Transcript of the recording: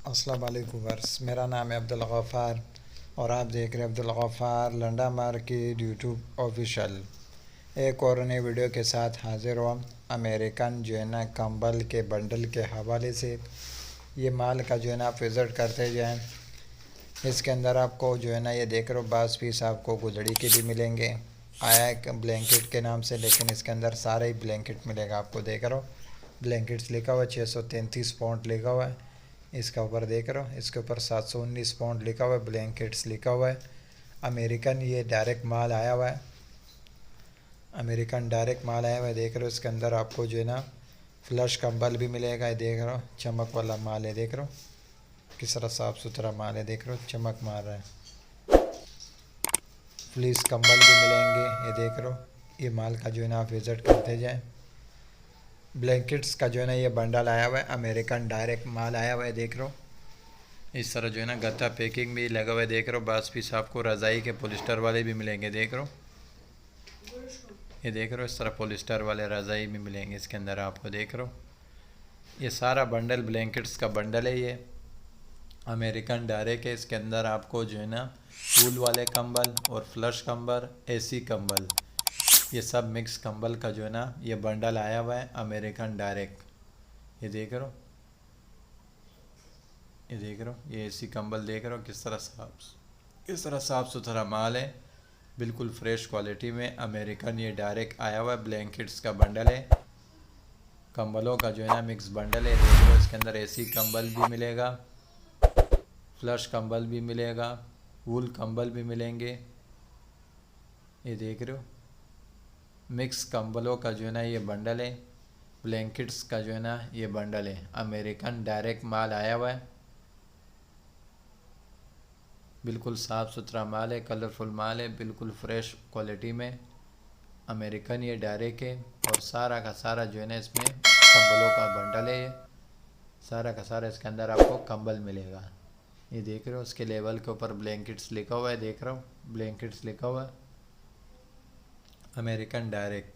अस्सलाम वालेकुम वर्स। मेरा नाम है अब्दुल गफ़ार और आप देख रहे हैं Abdul Ghaffar Landa market YouTube official. एक और नई वीडियो के साथ हाज़िर हुआ। अमेरिकन जो है ना कंबल के बंडल के हवाले से ये माल का जो है ना आप विज़िट करते जाएँ। इसके अंदर आपको जो है ना ये देख रहे हो 22 पीस आपको गुदड़ी के भी मिलेंगे। आया है ब्लैंकेट के नाम से, लेकिन इसके अंदर सारे ही ब्लैंकेट मिलेगा आपको। देख रहे हो ब्लैंकेट्स लिखा हुआ है, 633 पाउंड लिखा हुआ है। इसका ऊपर देख रहे हो, इसके ऊपर 719 पाउंड लिखा हुआ है, ब्लैंकेट्स लिखा हुआ है। अमेरिकन ये डायरेक्ट माल आया हुआ है, अमेरिकन डायरेक्ट माल आया हुआ है। देख रहे हो इसके अंदर आपको जो है ना फ्लश कंबल भी मिलेगा। ये देख रहे हो चमक वाला माल है, देख रहे हो किस तरह साफ़ सुथरा माल है, देख रहे हो चमक मार रहा है। फ्लीस कंबल भी मिलेंगे, ये देख रहे हो। ये माल का जो है ना आप विज़िट करते जाएँ। ब्लैंकेट्स का जो है ना ये बंडल आया हुआ है, अमेरिकन डायरेक्ट माल आया हुआ है। देख रहे हो इस तरह जो है ना गत्ता पैकिंग भी लगा हुआ है। देख रहे हो 22 पीस आपको रज़ाई के पॉलिस्टर वाले भी मिलेंगे। देख रहे हो ये देख रहे हो इस तरह पॉलिस्टर वाले रज़ाई भी मिलेंगे इसके अंदर आपको। देख रहे हो ये सारा बंडल ब्लैंकेट्स का बंडल है। ये अमेरिकन डायरेक्ट है। इसके अंदर आपको जो है ना वूल वाले कंबल और फ्लश कंबल, एसी कंबल, ये सब मिक्स कंबल का जो है ना ये बंडल आया हुआ है अमेरिकन डायरेक्ट। ये देख रहे हो, ये देख रहे हो ये एसी कंबल देख रहे हो किस तरह साफ़ सुथरा माल है, बिल्कुल फ्रेश क्वालिटी में। अमेरिकन ये डायरेक्ट आया हुआ है। ब्लैंकेट्स का बंडल है, कंबलों का जो है ना मिक्स बंडल है। देख रहे हो इसके अंदर एसी कंबल भी मिलेगा, फ्लश कंबल भी मिलेगा, वूल कंबल भी मिलेंगे। ये देख रहे हो मिक्स कंबलों का जो है ना ये बंडल है। ब्लैंकेट्स का जो है ना ये बंडल है। अमेरिकन डायरेक्ट माल आया हुआ है, बिल्कुल साफ़ सुथरा माल है, कलरफुल माल है, बिल्कुल फ्रेश क्वालिटी में। अमेरिकन ये डायरेक्ट है और सारा का सारा जो है ना इसमें कंबलों का बंडल है। ये सारा का सारा इसके अंदर आपको कंबल मिलेगा। ये देख रहे हो उसके लेवल के ऊपर ब्लैंकेट्स लिखा हुआ है। देख रहा हूँ ब्लैंकेट्स लिखा हुआ है अमेरिकन डायरेक्ट।